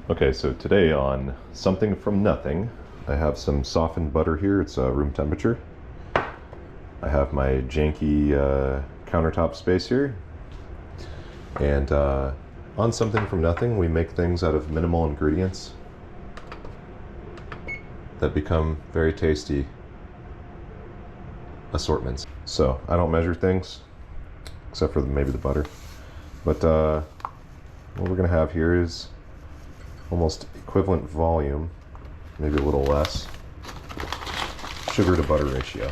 Okay, so today on Something from Nothing, I have some softened butter here. It's room temperature. I have my janky countertop space here. And on Something from Nothing, we make things out of minimal ingredients that become very tasty assortments. So I don't measure things, except for maybe the butter. But what we're gonna have here is almost equivalent volume, maybe a little less, sugar to butter ratio.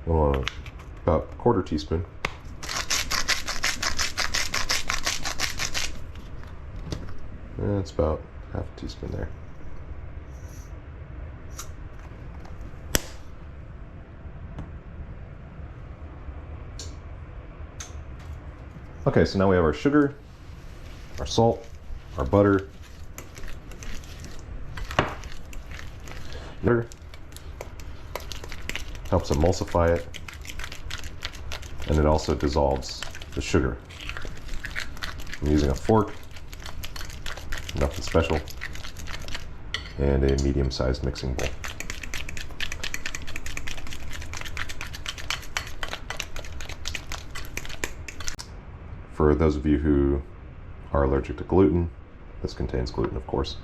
Well, about a quarter teaspoon. And it's about half a teaspoon there. Okay, so now we have our sugar, our salt, our butter, helps emulsify it, and it also dissolves the sugar. I'm using a fork, nothing special, and a medium-sized mixing bowl. For those of you who are allergic to gluten, this contains gluten, of course,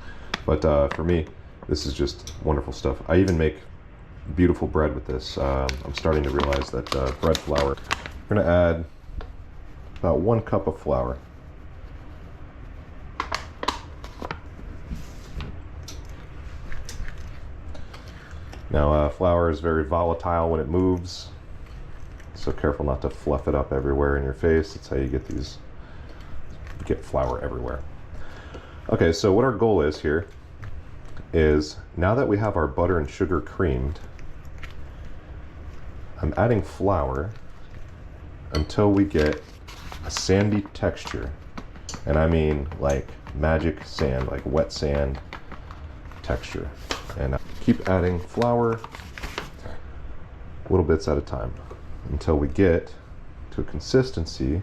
but for me, this is just wonderful stuff. I even make beautiful bread with this. I'm starting to realize that bread flour, we're gonna add about 1 cup of flour. Now, flour is very volatile when it moves, so careful not to fluff it up everywhere in your face. That's how you get flour everywhere. Okay, so what our goal is here is, now that we have our butter and sugar creamed, I'm adding flour until we get a sandy texture. And I mean like magic sand, like wet sand texture. And I keep adding flour little bits at a time until we get to a consistency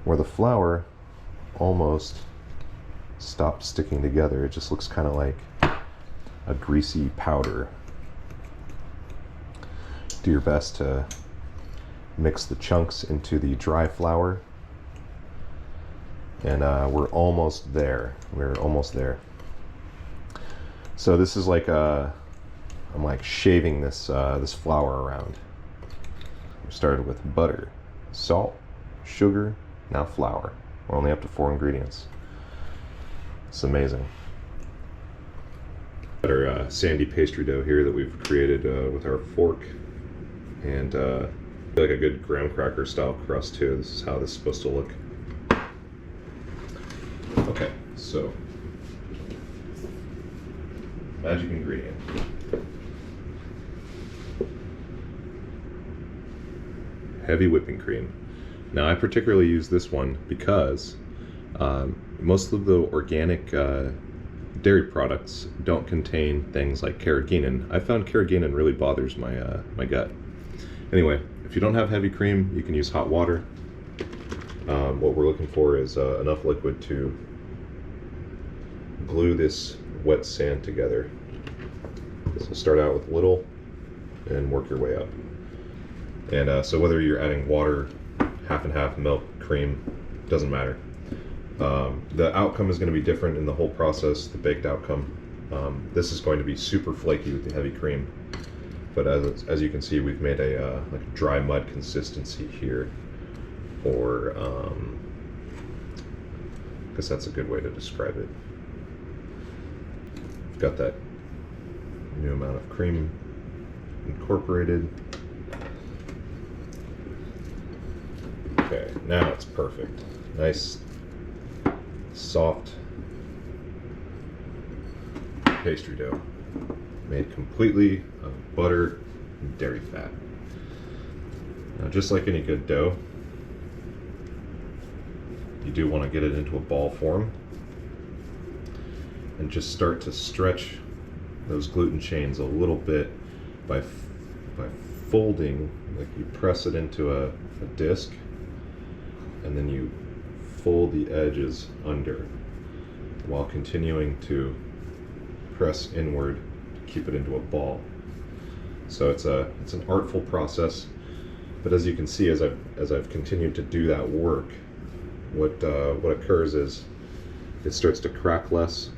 where the flour almost stops sticking together. It just looks kind of like a greasy powder. Do your best to mix the chunks into the dry flour, and we're almost there. We're almost there. So this is like I'm like shaving this this flour around. We started with butter, salt, sugar, now flour. We're only up to 4 ingredients. It's amazing. Our sandy pastry dough here that we've created with our fork, and like a good graham cracker style crust too. This is how this is supposed to look. Okay, so magic ingredient. Heavy whipping cream. Now I particularly use this one because most of the organic dairy products don't contain things like carrageenan. I found carrageenan really bothers my my gut. Anyway, if you don't have heavy cream, you can use hot water. What we're looking for is enough liquid to glue this wet sand together. So start out with little and work your way up. And so whether you're adding water, half and half, milk, cream, doesn't matter. The outcome is going to be different in the whole process, the baked outcome. This is going to be super flaky with the heavy cream, but as you can see, we've made a like a dry mud consistency here, or I guess that's a good way to describe it. We've got that new amount of cream incorporated. Okay, now it's perfect. Nice, soft pastry dough made completely of butter and dairy fat. Now, just like any good dough, you do want to get it into a ball form and just start to stretch those gluten chains a little bit by folding, like you press it into a disc, and then you fold the edges under. while continuing to press inward to keep it into a ball. So it's an artful process, but as you can see, as I've continued to do that work, what occurs is it starts to crack less.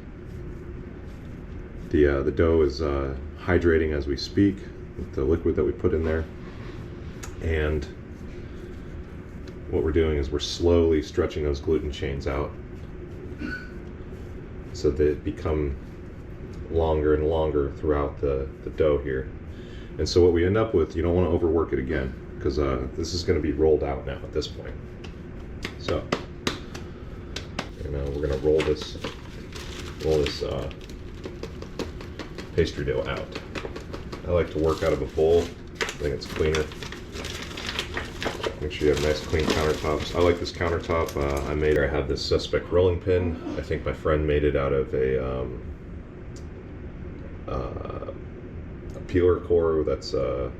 The dough is hydrating as we speak with the liquid that we put in there, and what we're doing is we're slowly stretching those gluten chains out so they become longer and longer throughout the dough here. And so what we end up with, you don't want to overwork it again, because this is going to be rolled out now at this point. So we're going to roll this pastry dough out. I like to work out of a bowl. I think it's cleaner. Make sure you have nice clean countertops. I like this countertop. I have this suspect rolling pin. I think my friend made it out of a peeler core that's been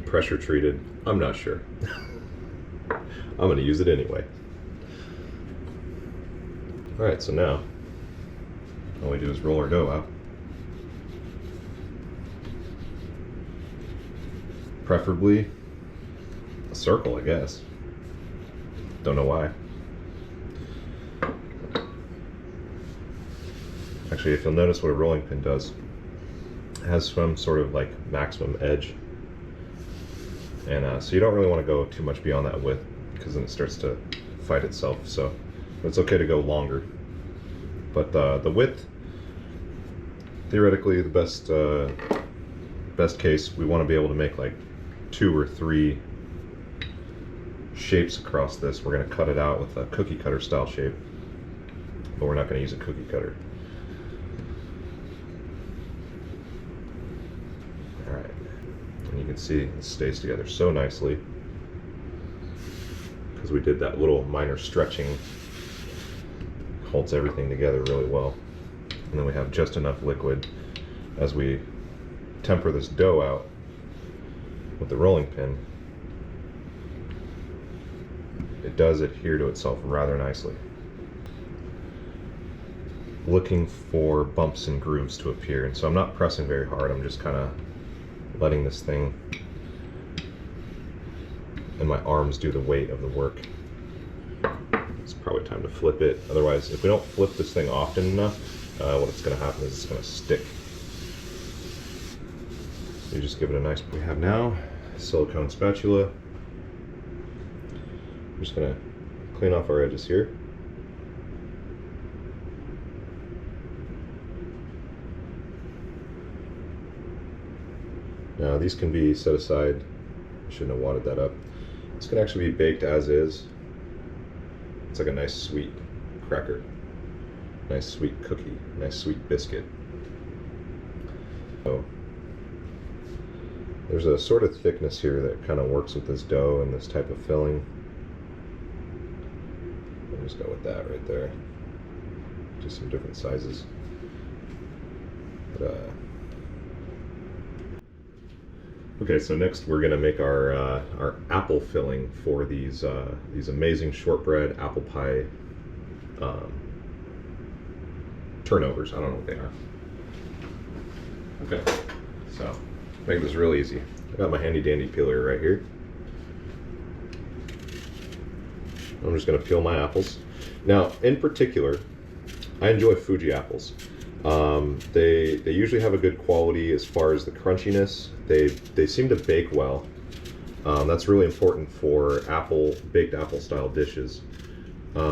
pressure treated. I'm not sure. I'm going to use it anyway. Alright, so now all we do is roll our dough out. Preferably a circle, I guess. Don't know why. Actually, if you'll notice what a rolling pin does, it has some sort of like maximum edge. And so you don't really want to go too much beyond that width, because then it starts to fight itself. So it's okay to go longer. But the width, theoretically, the best case, we want to be able to make like 2 or 3 shapes across this. We're going to cut it out with a cookie cutter style shape, but we're not going to use a cookie cutter. Alright, and you can see it stays together so nicely because we did that little minor stretching. Holds everything together really well. And then we have just enough liquid as we temper this dough out with the rolling pin. It does adhere to itself rather nicely. Looking for bumps and grooves to appear, and so I'm not pressing very hard. I'm just kind of letting this thing and my arms do the weight of the work. It's probably time to flip it. Otherwise, if we don't flip this thing often enough, what's going to happen is it's going to stick. You just give it a nice. We have now a silicone spatula. I'm just going to clean off our edges here. Now these can be set aside. I shouldn't have wadded that up. This can actually be baked as is. It's like a nice sweet cracker, nice sweet cookie, nice sweet biscuit. So there's a sort of thickness here that kind of works with this dough and this type of filling. I'll just go with that right there. Just some different sizes. But, okay, so next we're gonna make our apple filling for these amazing shortbread apple pie turnovers. I don't know what they are. Okay, so make this real easy. I got my handy dandy peeler right here. I'm just gonna peel my apples. Now, in particular, I enjoy Fuji apples. They usually have a good quality as far as the crunchiness. They seem to bake well. That's really important for baked apple style dishes.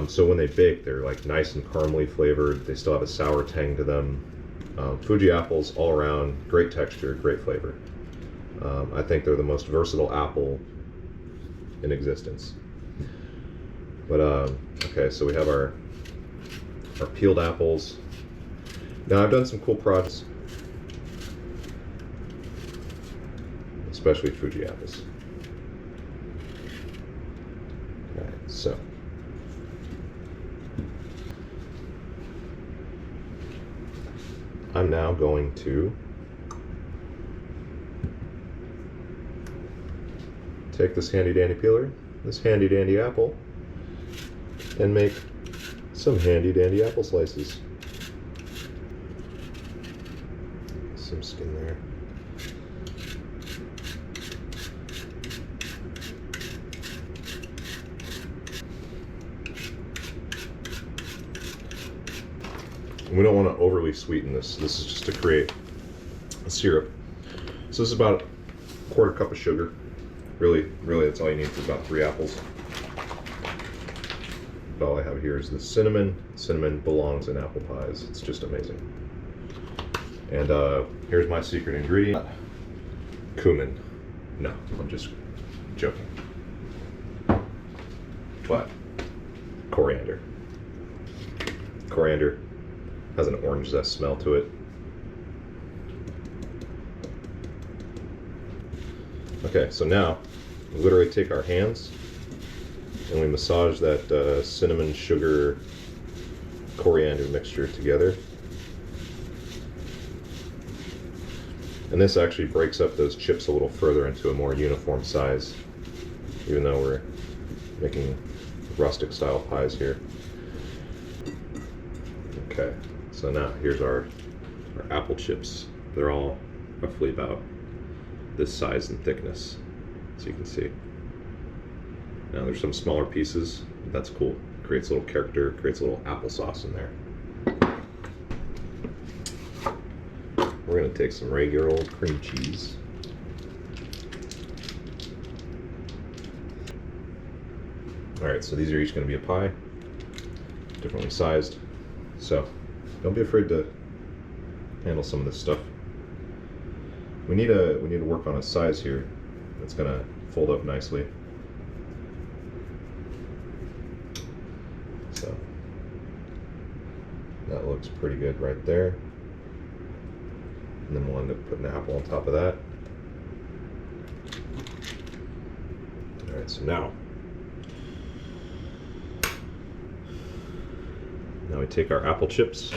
So when they bake, they're like nice and caramely flavored. They still have a sour tang to them. Fuji apples all around, great texture, great flavor. I think they're the most versatile apple in existence. But okay, so we have our peeled apples. Now I've done some cool products, especially Fuji apples. Alright, so I'm now going to take this handy dandy peeler, this handy dandy apple, and make some handy dandy apple slices. Some skin there. We don't want to overly sweeten this. This is just to create a syrup. So this is about a quarter cup of sugar. Really, that's all you need for about 3 apples. But all I have here is the cinnamon. Cinnamon belongs in apple pies. It's just amazing. And here's my secret ingredient. Cumin. No, I'm just joking. But coriander. Coriander has an orange zest smell to it. Okay, so now we literally take our hands and we massage that cinnamon, sugar, coriander mixture together. And this actually breaks up those chips a little further into a more uniform size, even though we're making rustic style pies here. Okay, so now here's our apple chips. They're all roughly about this size and thickness, so you can see. Now there's some smaller pieces, but that's cool. Creates a little character, creates a little applesauce in there. We're gonna take some regular old cream cheese. All right, so these are each gonna be a pie, differently sized. So don't be afraid to handle some of this stuff. We need to work on a size here that's gonna fold up nicely. So that looks pretty good right there. And then we'll end up putting an apple on top of that. All right, so now we take our apple chips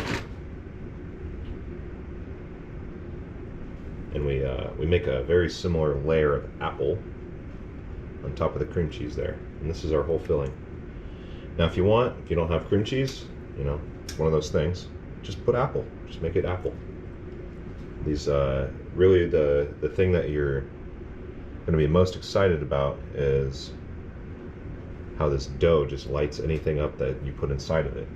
and we make a very similar layer of apple on top of the cream cheese there. And this is our whole filling. Now if you don't have cream cheese, you know, one of those things, just put apple, just make it apple. These really the thing that you're going to be most excited about is how this dough just lights anything up that you put inside of it.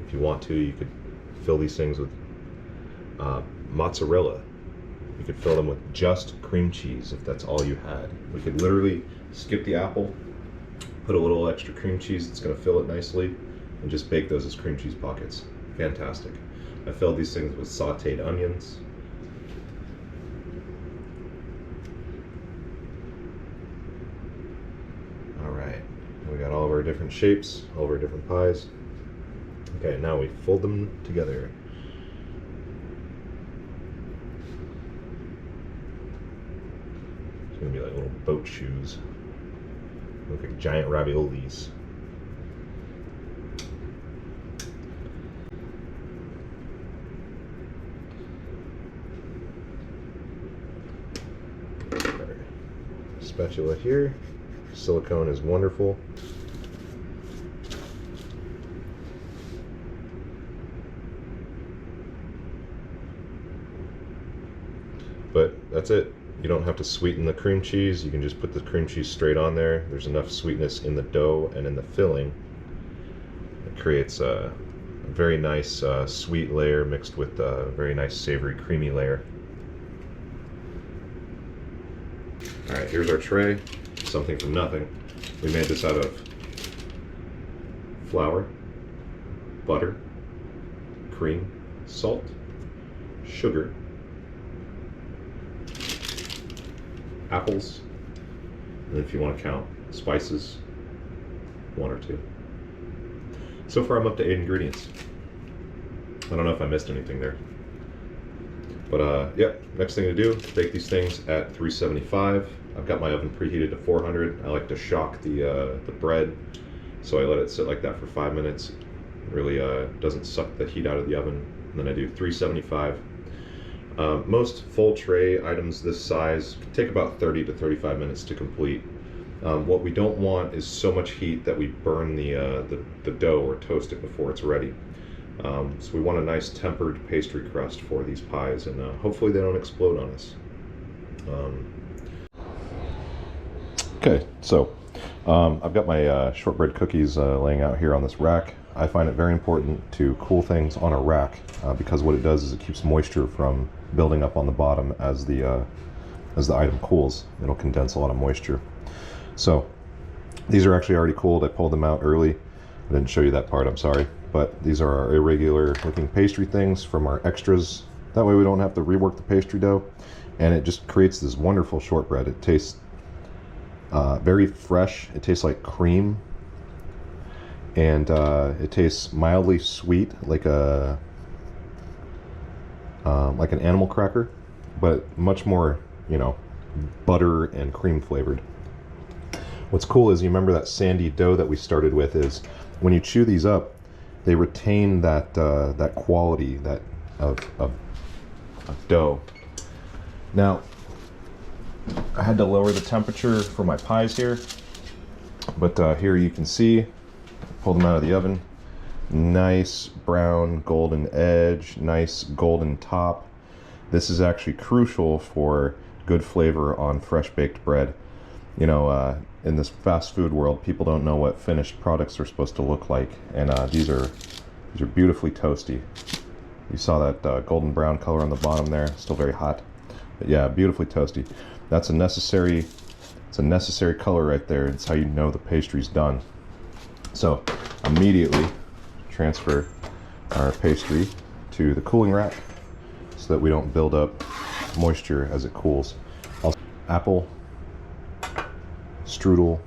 If you want to, you could fill these things with mozzarella. You could fill them with just cream cheese if that's all you had. We could literally skip the apple, put a little extra cream cheese that's going to fill it nicely, and just bake those as cream cheese pockets. Fantastic. I filled these things with sauteed onions. All right, we got all of our different shapes, all of our different pies. Okay, now we fold them together. It's gonna be like little boat shoes. Look like giant raviolis. Spatula here. Silicone is wonderful. But that's it. You don't have to sweeten the cream cheese. You can just put the cream cheese straight on there. There's enough sweetness in the dough and in the filling. It creates a very nice sweet layer mixed with a very nice savory creamy layer. All right, here's our tray. Something from nothing. We made this out of flour, butter, cream, salt, sugar, apples, and if you want to count spices, 1 or 2. So far I'm up to 8 ingredients. I don't know if I missed anything there. But yeah, next thing to do, bake these things at 375. I've got my oven preheated to 400. I like to shock the bread, so I let it sit like that for 5 minutes. It really doesn't suck the heat out of the oven. And then I do 375. Most full tray items this size take about 30 to 35 minutes to complete. What we don't want is so much heat that we burn the dough or toast it before it's ready. So we want a nice tempered pastry crust for these pies, and hopefully they don't explode on us. Okay, so I've got my shortbread cookies laying out here on this rack. I find it very important to cool things on a rack because what it does is it keeps moisture from building up on the bottom as the item cools. It'll condense a lot of moisture. So these are actually already cooled. I pulled them out early. I didn't show you that part, I'm sorry. But these are our irregular looking pastry things from our extras. That way we don't have to rework the pastry dough. And it just creates this wonderful shortbread. It tastes very fresh. It tastes like cream. And it tastes mildly sweet, like an animal cracker, but much more, you know, butter and cream flavored. What's cool is, you remember that sandy dough that we started with, is when you chew these up, they retain that that quality of dough. Now, I had to lower the temperature for my pies here, but here you can see, pull them out of the oven. Nice brown golden edge, nice golden top. This is actually crucial for good flavor on fresh baked bread. You know, in this fast food world, people don't know what finished products are supposed to look like, and these are beautifully toasty. You saw that golden brown color on the bottom there, still very hot, but yeah, beautifully toasty. That's a necessary color right there. It's how you know the pastry's done. So immediately transfer our pastry to the cooling rack so that we don't build up moisture as it cools. Apple strudel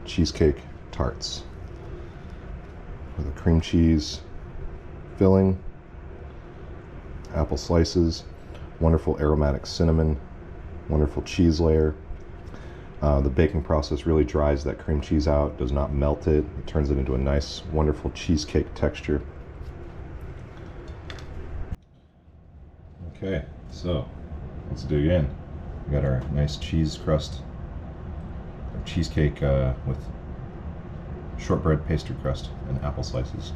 cheesecake tarts with a cream cheese filling, apple slices, wonderful aromatic cinnamon, wonderful cheese layer. The baking process really dries that cream cheese out, does not melt it. It turns it into a nice, wonderful cheesecake texture. Okay, so let's dig in. We got our nice cheese crust, our cheesecake with shortbread pastry crust and apple slices.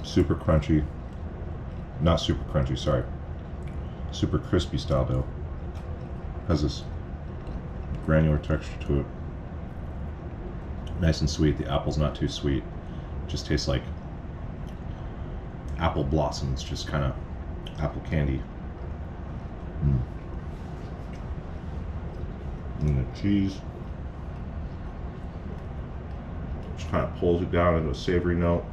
Super crunchy. Not super crunchy, sorry. Super crispy style dough. Has this granular texture to it. Nice and sweet. The apple's not too sweet. It just tastes like apple blossoms, just kind of apple candy. And the cheese just kind of pulls it down into a savory note.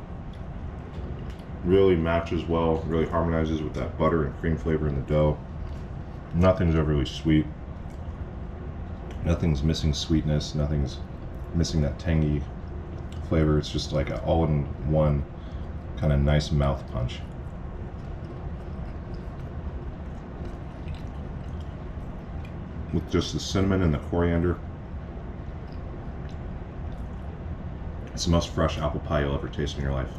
Really matches well, really harmonizes with that butter and cream flavor in the dough. Nothing's overly sweet. Nothing's missing sweetness. Nothing's missing that tangy flavor. It's just like an all-in-one kind of nice mouth punch. With just the cinnamon and the coriander. It's the most fresh apple pie you'll ever taste in your life.